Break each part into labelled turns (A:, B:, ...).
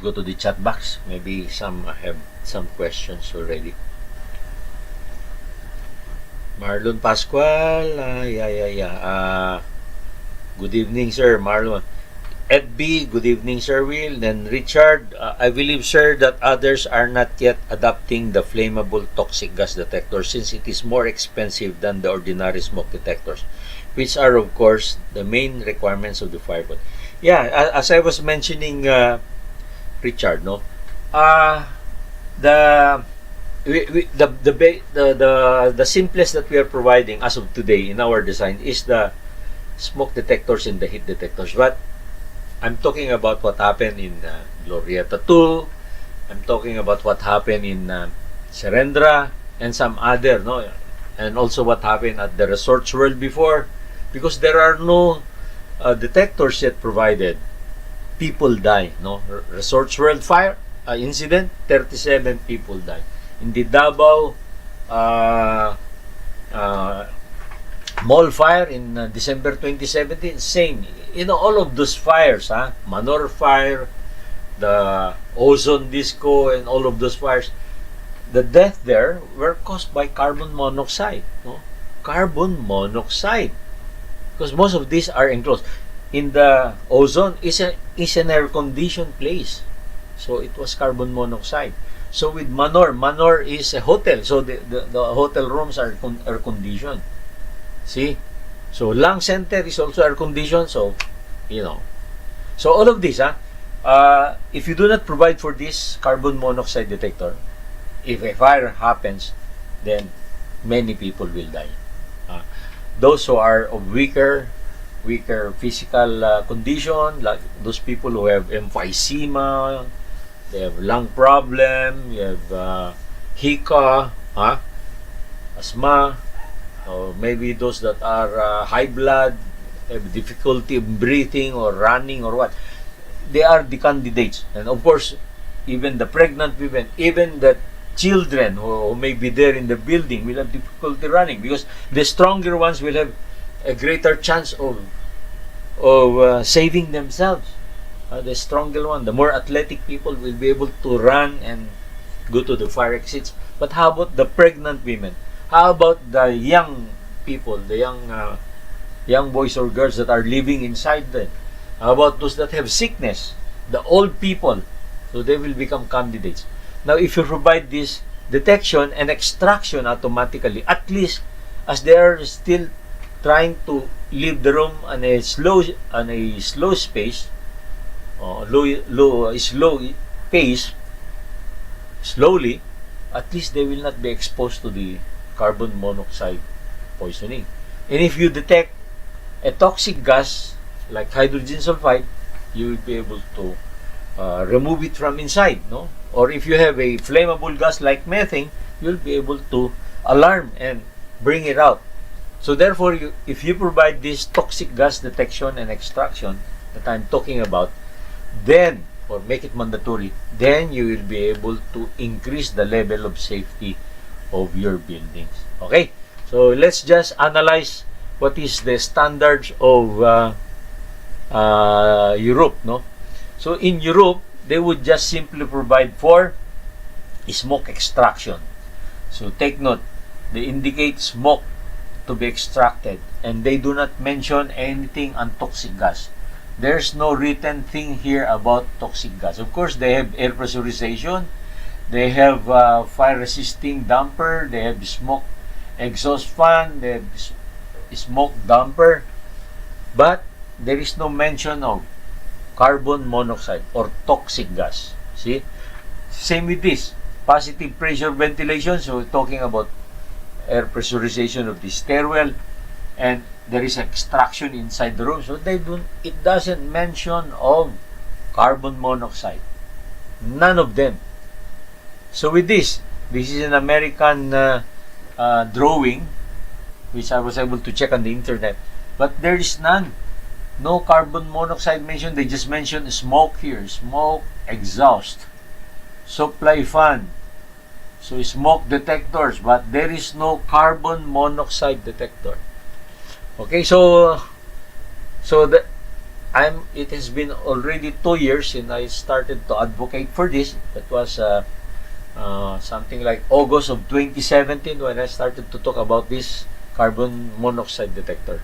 A: go to the chat box. Maybe some have some questions already. Marlon Pascual, good evening, sir. Marlon. Ed B, good evening, Sir Will. Then Richard, I believe, sir, that others are not yet adopting the flammable toxic gas detector since it is more expensive than the ordinary smoke detectors, which are, of course, the main requirements of the fire code. Yeah, as I was mentioning, Richard, no, the the simplest that we are providing as of today in our design is the smoke detectors and the heat detectors. But I'm talking about what happened in Glorieta 2. I'm talking about what happened in Serendra and some other, no, and also what happened at the Resorts World before, because there are no detectors yet provided. People die, no. Resorts World fire incident, 37 people died. In the Davao mall fire in December 2017, same. You know, all of those fires, Manor fire, the ozone disco, and all of those fires, the death there were caused by carbon monoxide. No? Carbon monoxide. Because most of these are enclosed. In the ozone is an air-conditioned place. So it was carbon monoxide. So with Manor is a hotel. So the hotel rooms are air-conditioned. See? So lung center is also air-conditioned. So, you know. So all of this, if you do not provide for this carbon monoxide detector, if a fire happens, then many people will die. Those who are of weaker physical condition, like those people who have emphysema, they have lung problem, you have hika, asthma, or maybe those that are high blood, have difficulty of breathing or running or what, they are the candidates. And of course, even the pregnant women, even the children who may be there in the building will have difficulty running, because the stronger ones will have a greater chance of saving themselves. The stronger one, the more athletic people will be able to run and go to the fire exits. But how about the pregnant women? How about the young people, the young boys or girls that are living inside them? How about those that have sickness? The old people, so they will become candidates. Now, if you provide this detection and extraction automatically, at least as they are still trying to leave the room on a slow pace, slowly, at least they will not be exposed to the carbon monoxide poisoning. And if you detect a toxic gas like hydrogen sulfide, you will be able to remove it from inside, no? Or if you have a flammable gas like methane, you'll be able to alarm and bring it out. So therefore, if you provide this toxic gas detection and extraction that I'm talking about, then, or make it mandatory, then you will be able to increase the level of safety of your buildings. Okay? So let's just analyze what is the standards of Europe, no? So in Europe, they would just simply provide for smoke extraction. So take note, they indicate smoke to be extracted, and they do not mention anything on toxic gas. There's no written thing here about toxic gas. Of course, they have air pressurization, they have fire resisting damper, they have smoke exhaust fan, they have smoke damper, but there is no mention of carbon monoxide or toxic gas. See? Same with this. Positive pressure ventilation. So we're talking about air pressurization of the stairwell, and there is extraction inside the room. So it doesn't mention of carbon monoxide. None of them. So with this is an American drawing, which I was able to check on the internet. But there is none. No carbon monoxide mentioned. They just mentioned smoke here. Smoke exhaust. Supply fan. So smoke detectors. But there is no carbon monoxide detector. Okay, so It has been already 2 years since I started to advocate for this. That was something like August of 2017 when I started to talk about this carbon monoxide detector.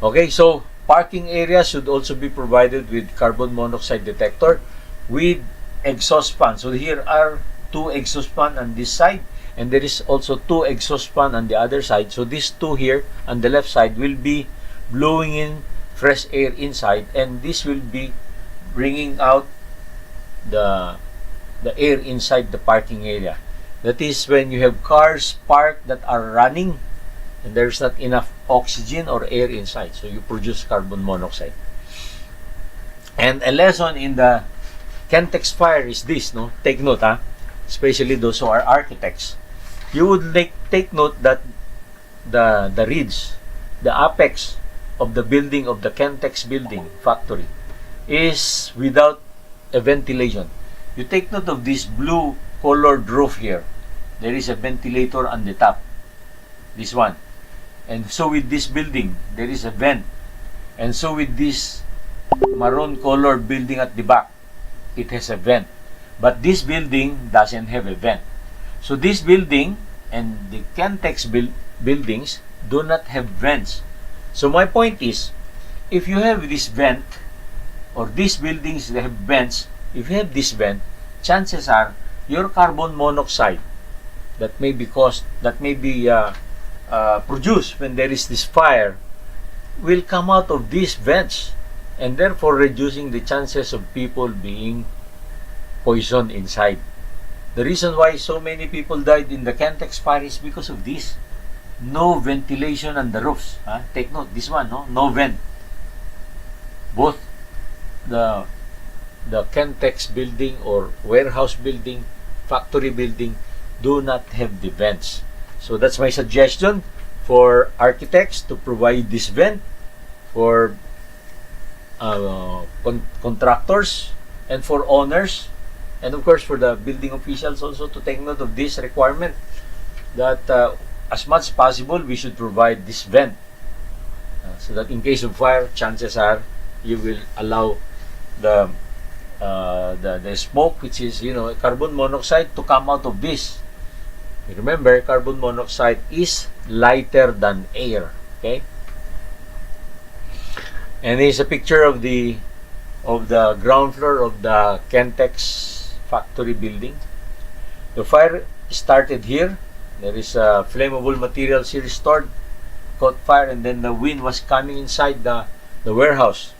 A: Okay, so parking areas should also be provided with carbon monoxide detector with exhaust fan. So here are 2 exhaust fan on this side, and there is also 2 exhaust fan on the other side. So these 2 here on the left side will be blowing in fresh air inside, and this will be bringing out the air inside the parking area. That is when you have cars parked that are running and there's not enough oxygen or air inside, so you produce carbon monoxide. And a lesson in the Kentex fire is this, no? Take note, especially those who are architects. You would take note that the ridge, the apex of the building, of the Kentex building factory, is without a ventilation. You take note of this blue colored roof here. There is a ventilator on the top. This one. And so with this building, there is a vent. And so with this maroon colored building at the back, it has a vent. But this building doesn't have a vent. So this building and the Kentex buildings do not have vents. So my point is, if you have this vent, or these buildings that have vents, if you have this vent, chances are your carbon monoxide that may be produced when there is this fire will come out of these vents, and therefore reducing the chances of people being poisoned inside. The reason why so many people died in the Kentex fire is because of this. No ventilation on the roofs. Take note, this one, no vent. Both the Kentex building or warehouse building, factory building do not have the vents. So that's my suggestion for architects to provide this vent, for contractors and for owners, and of course for the building officials also to take note of this requirement that as much as possible we should provide this vent so that in case of fire, chances are you will allow the smoke, which is carbon monoxide, to come out of this. Remember, carbon monoxide is lighter than air. Okay, and here's a picture of the ground floor of the Kentex factory building. The fire started here. There is a flammable materials here stored, caught fire, and then the wind was coming inside the warehouse,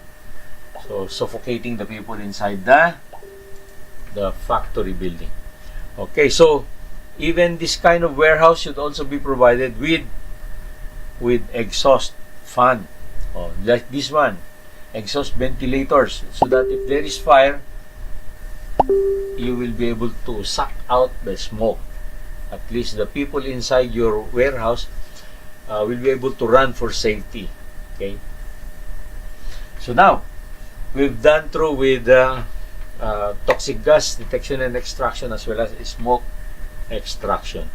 A: so suffocating the people inside the factory building. Okay, so even this kind of warehouse should also be provided with exhaust fan, like this one, exhaust ventilators, so that if there is fire, you will be able to suck out the smoke. At least the people inside your warehouse will be able to run for safety. Okay. So now we've done through with toxic gas detection and extraction, as well as smoke extraction.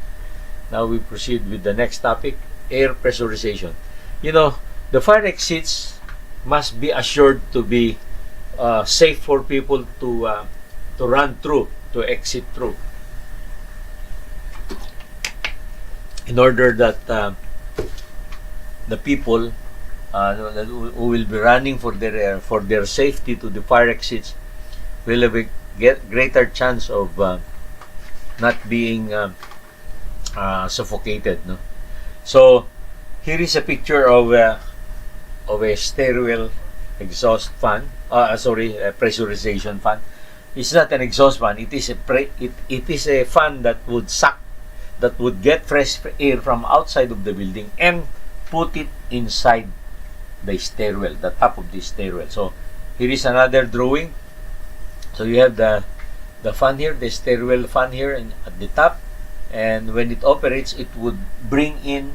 A: Now we proceed with the next topic, air pressurization. The fire exits must be assured to be safe for people to run through, to exit through, in order that the people who will be running for their safety to the fire exits will have a greater chance of not being suffocated. No? So here is a picture of a stairwell exhaust fan. A pressurization fan. It's not an exhaust fan. It is a fan that would get fresh air from outside of the building and put it inside the stairwell, the top of the stairwell. So here is another drawing. So you have the fan here, the stairwell fan here, and at the top, and when it operates, it would bring in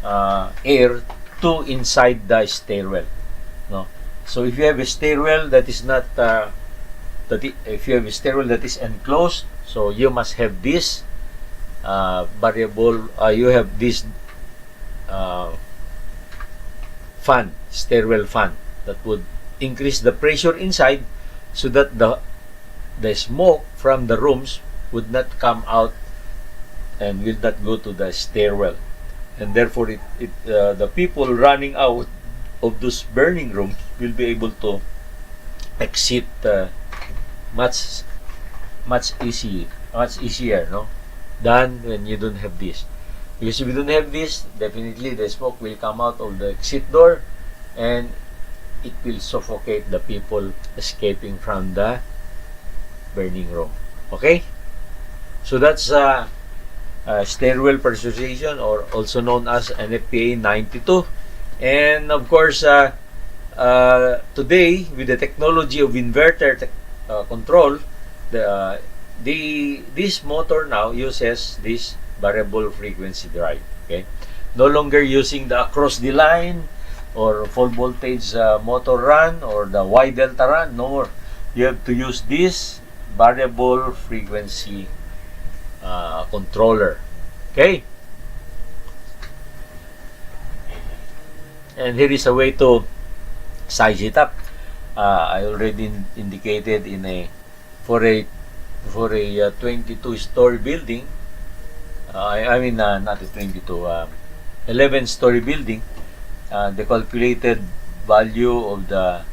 A: air to inside the stairwell. No, so if you have a stairwell that is not if you have a stairwell that is enclosed, so you must have this variable. You have this fan, stairwell fan, that would increase the pressure inside so that the smoke from the rooms would not come out and will not go to the stairwell, and therefore the people running out of those burning rooms will be able to exit much easier, no, than when you don't have this. Because if you don't have this, definitely the smoke will come out of the exit door and it will suffocate the people escaping from the burning room. Okay? So that's stairwell pressurization, or also known as NFPA 92. And of course, today, with the technology of inverter control, this motor now uses this variable frequency drive. Okay, no longer using the across the line or full voltage motor run or the Y delta run. No more. You have to use this variable frequency controller. Okay, and here is a way to size it up. I already indicated for a 22-story building. Not a 22, 11-story building. The calculated value of the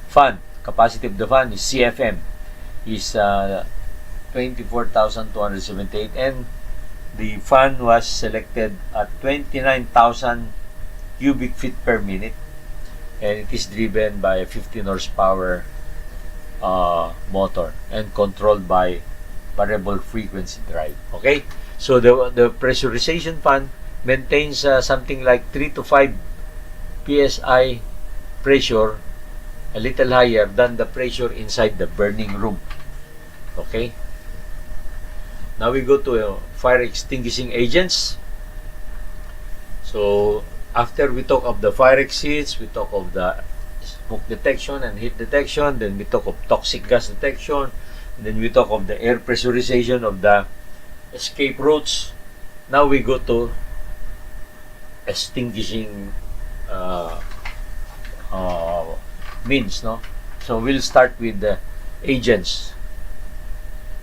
A: fan, capacity of the fan is CFM, is 24,278, and the fan was selected at 29,000 cubic feet per minute, and it is driven by a 15 horsepower motor and controlled by variable frequency drive. Okay, so the pressurization fan maintains something like 3 to 5 psi pressure, a little higher than the pressure inside the burning room. Okay, now we go to fire extinguishing agents. So after we talk of the fire exits, we talk of the smoke detection and heat detection, then we talk of toxic gas detection, and then we talk of the air pressurization of the escape routes. Now we go to extinguishing means, no? So we'll start with the agents.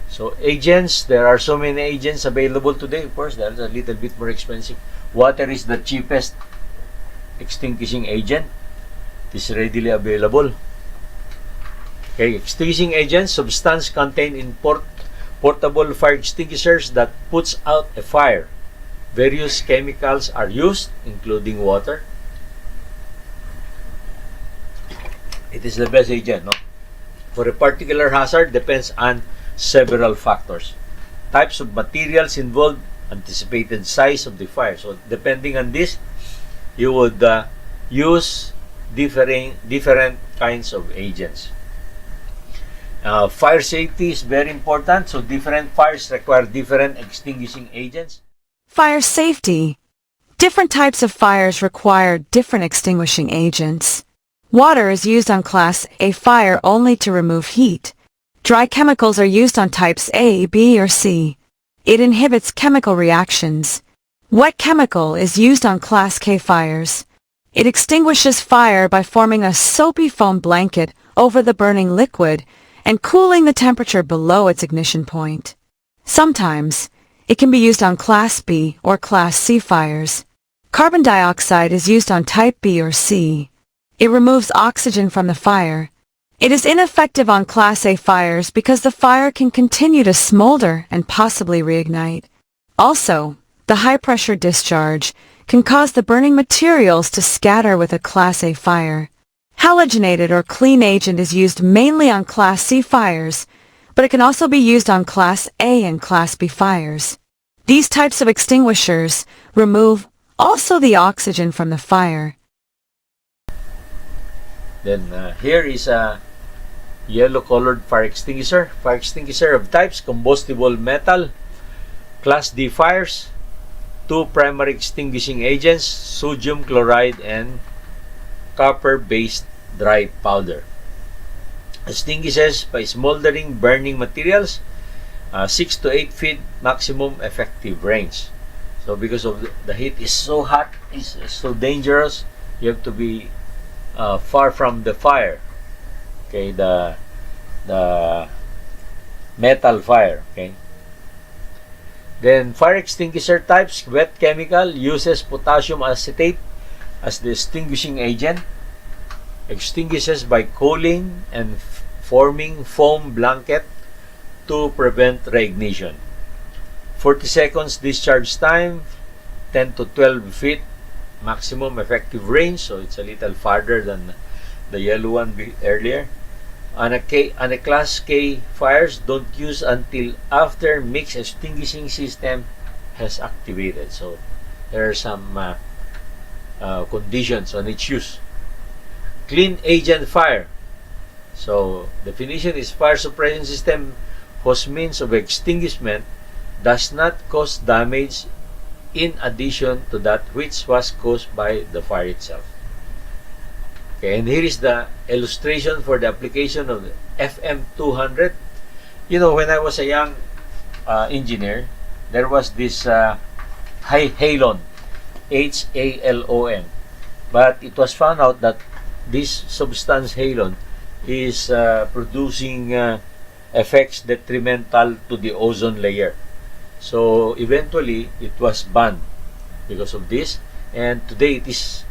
A: So agents, there are so many agents available today. Of course, they're a little bit more expensive. Water is the cheapest extinguishing agent. It is readily available. Okay, extinguishing agents, substance contained in portable fire extinguishers that puts out a fire. Various chemicals are used, including water. It is the best agent, no? For a particular hazard, depends on several factors. Types of materials involved, anticipated size of the fire. So, depending on this, you would use different kinds of agents. Fire safety is very important. So, different fires require different extinguishing agents.
B: Fire safety. Different types of fires require different extinguishing agents. Water is used on Class A fire only to remove heat. Dry chemicals are used on types A, B, or C. It inhibits chemical reactions. Wet chemical is used on Class K fires. It extinguishes fire by forming a soapy foam blanket over the burning liquid and cooling the temperature below its ignition point. Sometimes, it can be used on Class B or Class C fires. Carbon dioxide is used on type B or C. It removes oxygen from the fire. It is ineffective on Class A fires because the fire can continue to smolder and possibly reignite. Also, the high-pressure discharge can cause the burning materials to scatter with a Class A fire. Halogenated or clean agent is used mainly on Class C fires, but it can also be used on Class A and Class B fires. These types of extinguishers remove also the oxygen from the fire.
A: Then here is a yellow-colored fire extinguisher. Fire extinguisher of types: combustible metal, Class D fires, 2 primary extinguishing agents, sodium chloride and copper-based dry powder. Extinguishes by smoldering burning materials, 6 to 8 feet maximum effective range. So because of the heat is so hot, is so dangerous, you have to be far from the fire. Okay, the metal fire. Okay. Then fire extinguisher types, wet chemical uses potassium acetate as the extinguishing agent, extinguishes by cooling and forming foam blanket to prevent reignition. 40 seconds discharge time, 10 to 12 feet maximum effective range, so it's a little farther than the yellow one earlier. On a Class K fires, don't use until after mixed extinguishing system has activated. So there are some conditions on its use. Clean agent fire. So definition is fire suppression system whose means of extinguishment does not cause damage in addition to that which was caused by the fire itself. Okay, and here is the illustration for the application of the FM200. You know, when I was a young engineer, there was this halon, HALON. But it was found out that this substance halon is producing effects detrimental to the ozone layer. So eventually, it was banned because of this. And today, it is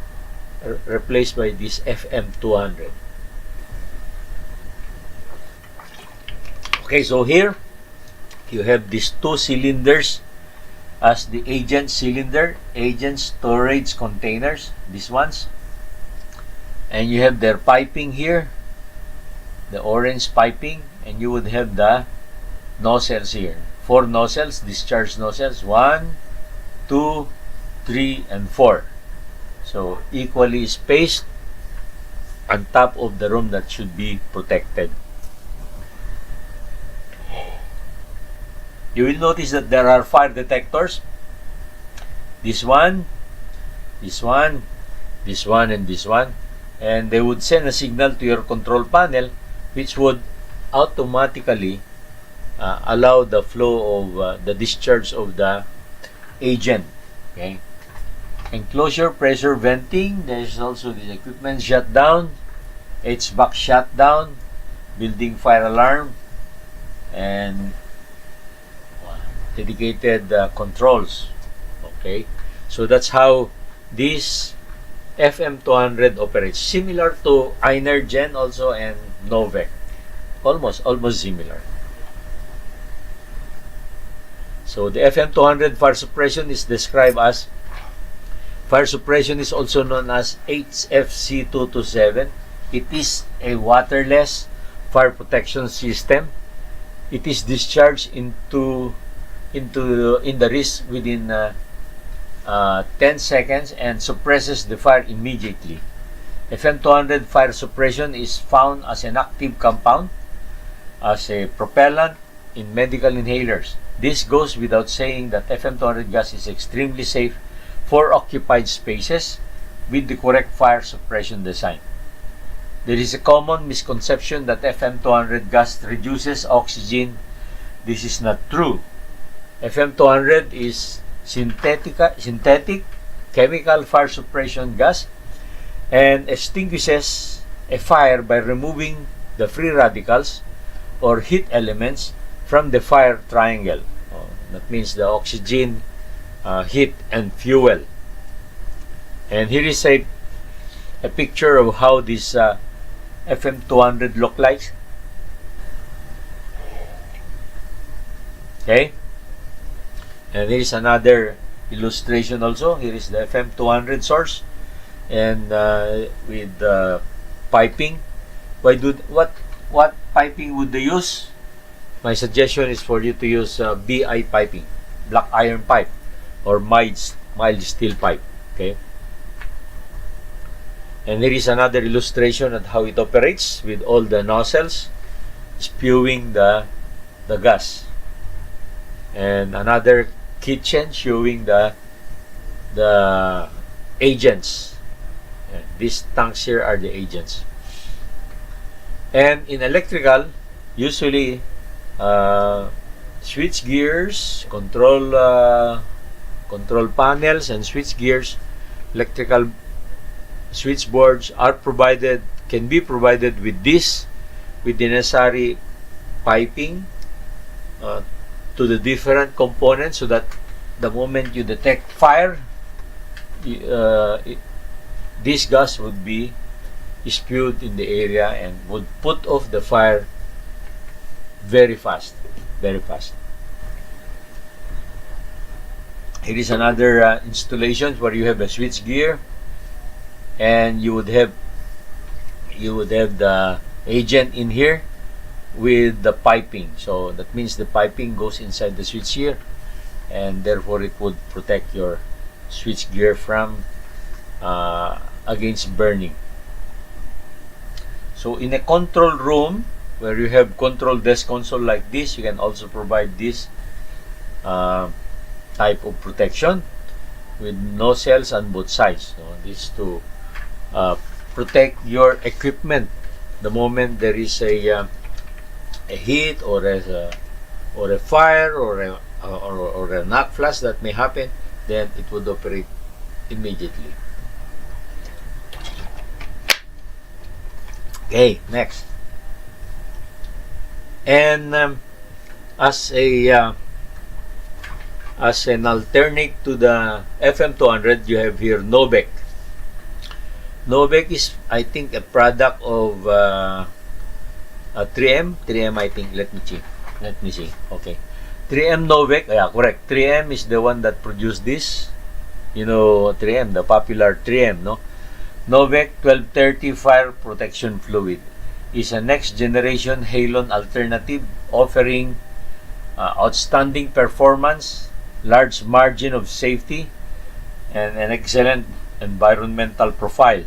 A: replaced by this FM200. Okay, so here you have these two cylinders as the agent cylinder, agent storage containers, these ones. And you have their piping here, the orange piping, and you would have the nozzles here. 4 nozzles, discharge nozzles, 1, 2, 3, and 4. So equally spaced on top of the room that should be protected. You will notice that there are fire detectors. This one, this one, this one, and this one. And they would send a signal to your control panel which would automatically allow the flow of the discharge of the agent. Okay. Enclosure pressure venting. There is also the equipment shutdown, HVAC shutdown, building fire alarm, and dedicated controls. Okay, so that's how this FM200 operates. Similar to Einergen also and Novec. Almost similar. So the FM200 fire suppression is described as fire suppression is also known as HFC227. It is a waterless fire protection system. It is discharged in the wrist within 10 seconds and suppresses the fire immediately. FM200 fire suppression is found as an active compound, as a propellant in medical inhalers. This goes without saying that FM200 gas is extremely safe for occupied spaces with the correct fire suppression design. There is a common misconception that FM200 gas reduces oxygen. This is not true. FM200 is synthetic chemical fire suppression gas and extinguishes a fire by removing the free radicals or heat elements from the fire triangle. That means the oxygen, heat, and fuel. And here is a picture of how this FM200 look like. Okay. And here is another illustration also. Here is the FM200 source, and with piping. What piping would they use? My suggestion is for you to use BI piping, black iron pipe, or mild steel pipe. Okay. And here is another illustration of how it operates with all the nozzles spewing the gas. And another kitchen showing the agents. And these tanks here are the agents. And in electrical, usually switch gears, control panels, and switch gears, electrical switchboards can be provided with with the necessary piping to the different components, so that the moment you detect fire, this gas would be spewed in the area and would put off the fire very fast. Here is another installation where you have a switch gear, and you would have the agent in here with the piping. So that means the piping goes inside the switch gear, and therefore it would protect your switch gear from against burning. So in a control room where you have control desk console like this, you can also provide this type of protection with nozels on both sides. So this to protect your equipment the moment there is a heat or a fire or a knock flash that may happen, then it would operate immediately. Okay, next. And as an alternate to the FM200, you have here Novec. Novec is, I think, a product of 3M. 3M, I think. Let me see. Okay. 3M Novec. Yeah, correct. 3M is the one that produced this. You know, 3M, the popular 3M, no? Novec 1230 Fire Protection Fluid is a next generation halon alternative offering outstanding performance, large margin of safety, and an excellent environmental profile.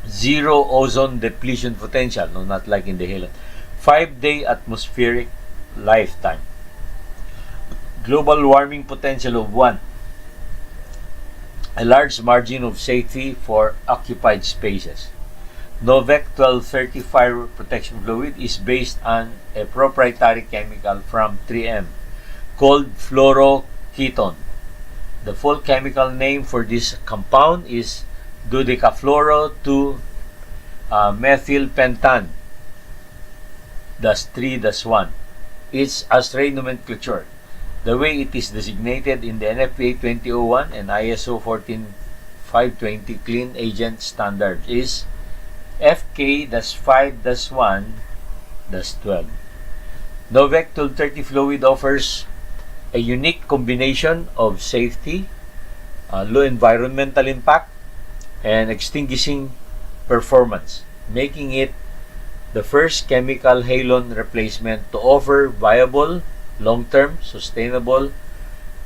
A: Zero ozone depletion potential, no, not like in the halon. 5-day atmospheric lifetime. Global warming potential of 1. A large margin of safety for occupied spaces. Novec 1230 Fire Protection Fluid is based on a proprietary chemical from 3M called fluoroketone. The full chemical name for this compound is dodecafluoro-2-methylpentan -3-1. It's ASTRAE nomenclature. The way it is designated in the NFPA 2001 and ISO 14520 Clean Agent Standard is FK-5-1-12. Novec 1230 fluid offers a unique combination of safety, low environmental impact, and extinguishing performance, making it the first chemical halon replacement to offer viable, long-term, sustainable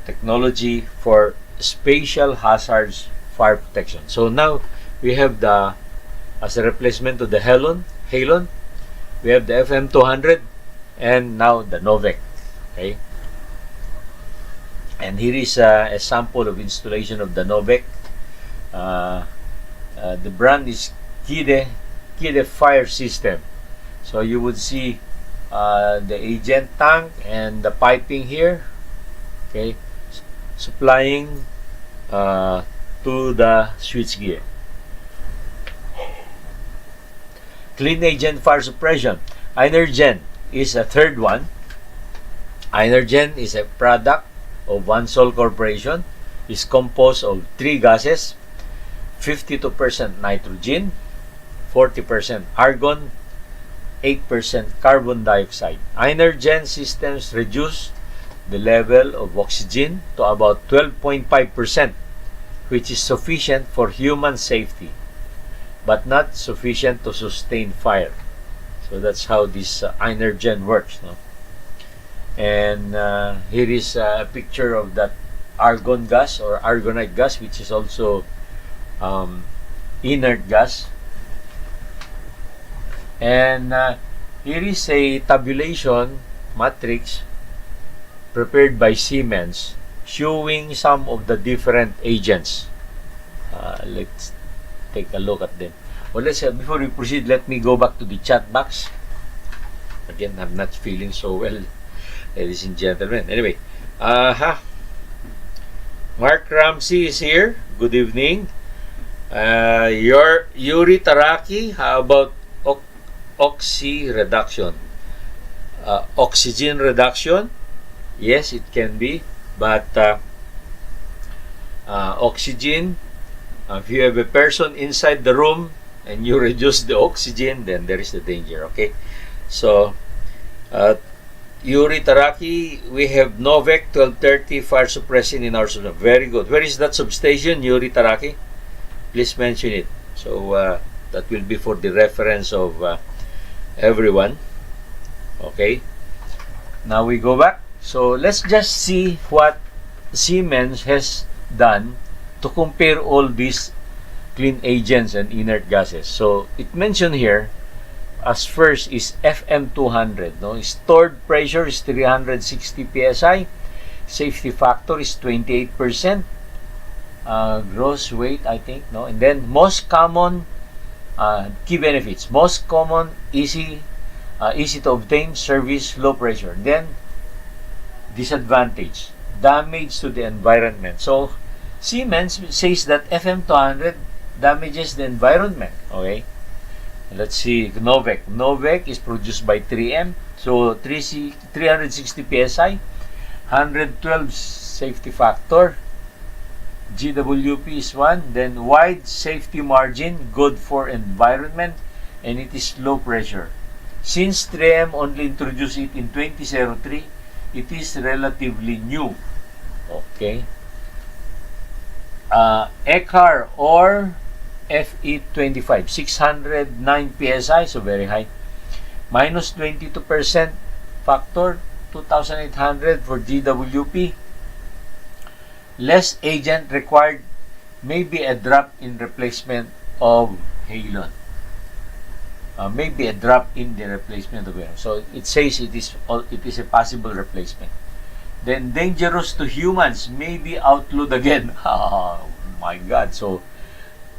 A: technology for spatial hazards fire protection. So now we have as a replacement to the halon, we have the FM200 and now the Novec. Okay, and here is a sample of installation of the Novec. The brand is Kide Fire System. So you would see the agent tank and the piping here, okay, supplying to the switchgear. Clean agent fire suppression. Energen is a third one. Energen is a product of OneSol Corporation. Is composed of 3 gases: 52% nitrogen, 40% argon, 8% carbon dioxide. Energen systems reduce the level of oxygen to about 12.5%, which is sufficient for human safety, but not sufficient to sustain fire. So that's how this Energen works. No? And here is a picture of that argon gas or argonite gas, which is also inert gas. And here is a tabulation matrix prepared by Siemens showing some of the different agents. Let's take a look at them. Well, before we proceed, let me go back to the chat box. Again, I'm not feeling so well, ladies and gentlemen. Anyway, Mark Ramsey is here. Good evening. Your Yuri Taraki, how about oxy reduction? Oxygen reduction? Yes, it can be. But oxygen, if you have a person inside the room and you reduce the oxygen, then there is the danger. Okay? So, Yuri Taraki, we have Novec 1230 fire suppressant in our substation. Very good. Where is that substation, Yuri Taraki? Please mention it. So, that will be for the reference of everyone. Okay? Now we go back. So, let's just see what Siemens has done to compare all these clean agents and inert gases. So, it mentioned here, as first is FM200. No? Stored pressure is 360 psi. Safety factor is 28%. Gross weight, I think. No? And then most common key benefits. Most common, easy to obtain, service, low pressure. Then disadvantage, damage to the environment. So Siemens says that FM200 damages the environment. Okay. Let's see, Novec. Novec is produced by 3M. So, 360 PSI, 112 safety factor. GWP is 1. Then, wide safety margin, good for environment, and it is low pressure. Since 3M only introduced it in 2003, it is relatively new. Okay. ECAR or FE25, 609 PSI, so very high. Minus 22% factor, 2,800 for GWP. Less agent required, maybe a drop in replacement of halon. Maybe a drop in the replacement of halon. So it says it is a possible replacement. Then dangerous to humans, maybe outlawed again. Oh my God! So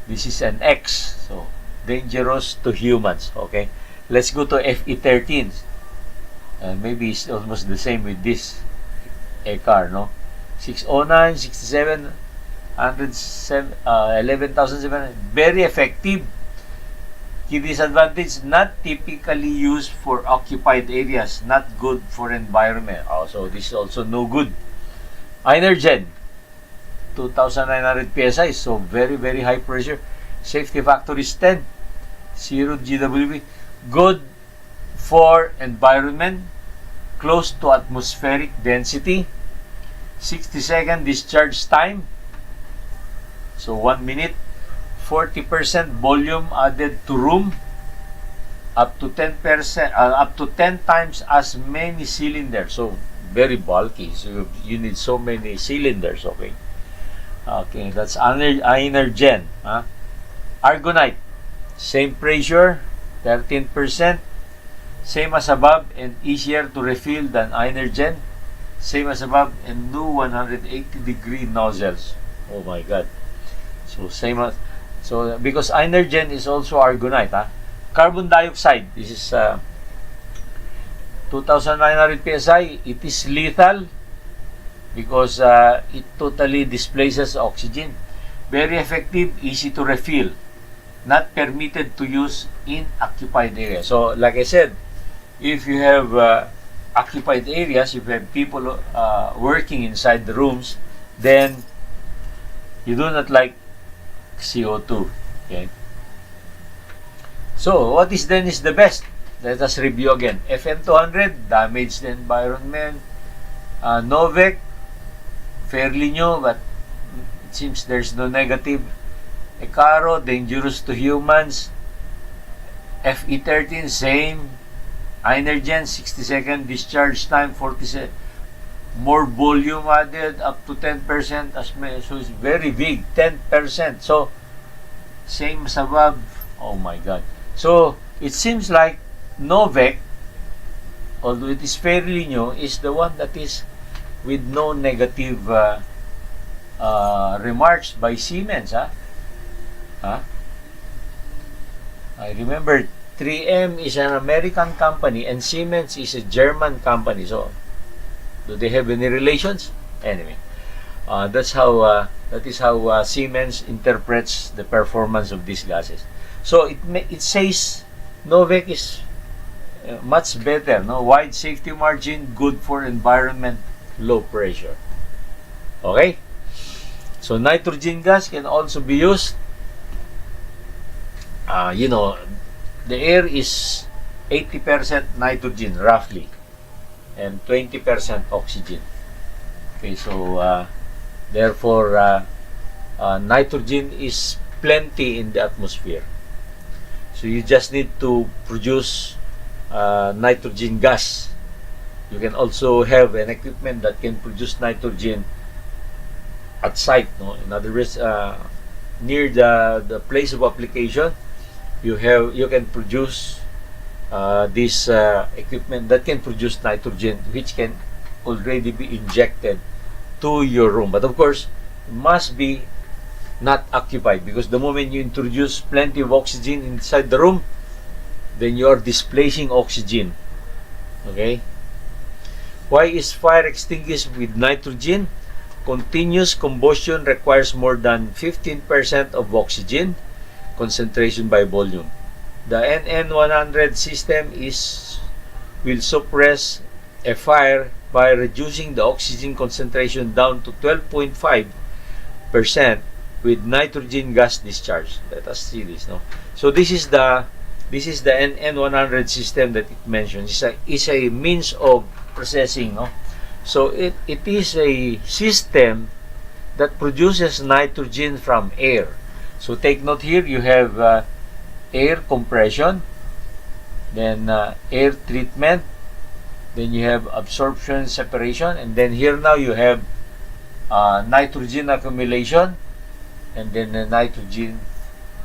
A: this is an X. So, dangerous to humans. Okay. Let's go to FE13. Maybe it's almost the same with this ECAR, no? 609, 67, 11,700. Very effective. Key disadvantage, not typically used for occupied areas. Not good for environment. So, this is also no good. Energen. 2,900 PSI, so very, very high pressure. Safety factor is 10. 0 GWP. Good for environment. Close to atmospheric density. 60-second discharge time. So 1 minute. 40% volume added to room. Up to 10%, up to 10 times as many cylinders. So very bulky. So you need so many cylinders. Okay. Okay, that's Energen. Argonite, same pressure, 13%, same as above and easier to refill than Energen. Same as above and new 180-degree nozzles. Oh my God. So same as, so because Energen is also Argonite. Carbon dioxide, this is 2,900 PSI. It is lethal because it totally displaces oxygen. Very effective, easy to refill. Not permitted to use in occupied areas. So, like I said, if you have occupied areas, if you have people working inside the rooms, then you do not like CO2. Okay? So, what is then is the best? Let us review again. FM200, damage the environment. Novec, fairly new, but it seems there's no negative. ECARO, dangerous to humans. FE13, same. Energen, 60-second discharge time, 40 more volume added, up to 10%. So it's very big, 10%. So, same as above. Oh my God. So, it seems like Novec, although it is fairly new, is the one that is with no negative remarks by Siemens. I remember 3M is an American company and Siemens is a German company. So, do they have any relations? Anyway. That is how Siemens interprets the performance of these gases. So it says Novec is much better, no? Wide safety margin, good for environment, low pressure. Okay? So nitrogen gas can also be used. The air is 80% nitrogen roughly and 20% oxygen. Okay, so therefore nitrogen is plenty in the atmosphere. So you just need to produce nitrogen gas. You can also have an equipment that can produce nitrogen at site, no? In other words, near the place of application, you can produce this equipment that can produce nitrogen, which can already be injected to your room. But of course, it must be not occupied, because the moment you introduce plenty of oxygen inside the room, then you are displacing oxygen. Okay? Why is fire extinguished with nitrogen? Continuous combustion requires more than 15% of oxygen concentration by volume. The NN100 system will suppress a fire by reducing the oxygen concentration down to 12.5% with nitrogen gas discharge. Let us see this, no? So this is the NN100 system that it mentions. It's a means of processing, no? So it is a system that produces nitrogen from air. So take note here, you have air compression, then air treatment, then you have absorption, separation, and then here now you have nitrogen accumulation, and then the nitrogen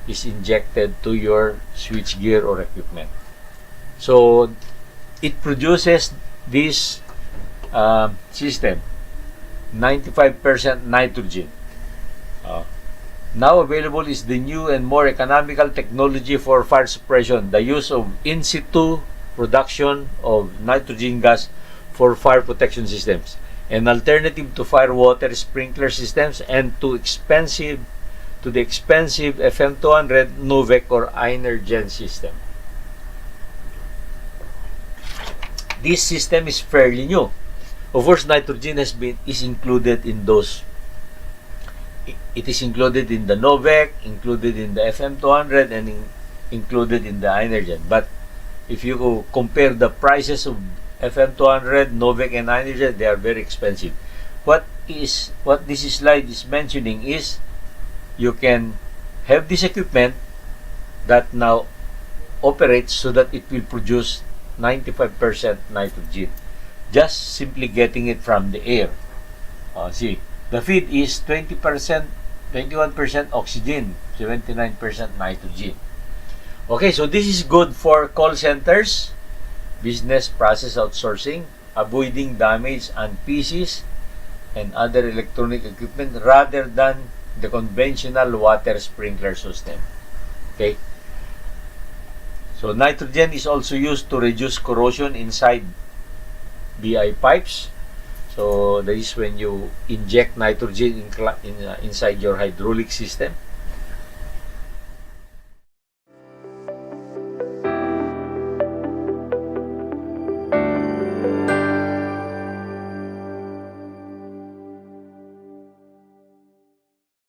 A: is injected to your switchgear or equipment. So it produces this system, 95% nitrogen. Now available is the new and more economical technology for fire suppression, the use of in situ production of nitrogen gas for fire protection systems, an alternative to fire water sprinkler systems and to the expensive FM200 Novec or Energen system. This system is fairly new. Of course, nitrogen is included in those. It is included in the Novec, included in the FM200, and included in the Energen. But if you compare the prices of FM200, Novec, and Energen, they are very expensive. What this slide is mentioning is you can have this equipment that now operates so that it will produce 95% nitrogen, just simply getting it from the air. See, the feed is 21% oxygen, 79% nitrogen. Okay, so this is good for call centers, business process outsourcing, avoiding damage on PCs and other electronic equipment rather than the conventional water sprinkler system. Okay. So nitrogen is also used to reduce corrosion inside BI pipes. So that is when you inject nitrogen inside your hydraulic system.